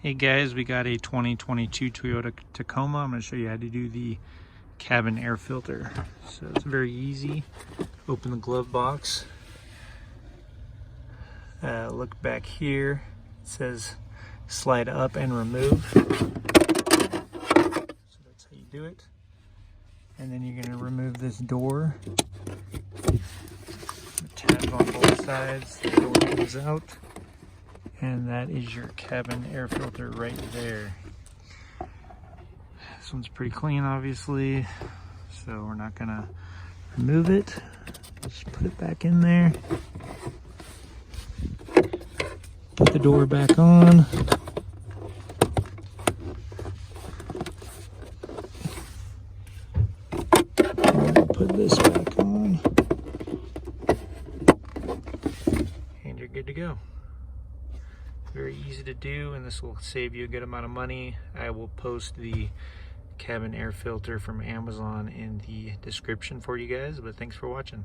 Hey guys, we got a 2022 Toyota Tacoma. I'm going to show you how to do the cabin air filter. So it's very easy. Open the glove box. Look back here. It says slide up and remove. So that's how you do it. And then you're going to remove this door. The tabs on both sides. The door comes out. And that is your cabin air filter right there. This one's pretty clean, obviously, so we're not gonna remove it. Just put it back in there. Put the door back on. Put this back on. And you're good to go. Very easy to do, and this will save you a good amount of money. I will post the cabin air filter from Amazon in the description for you guys, but thanks for watching.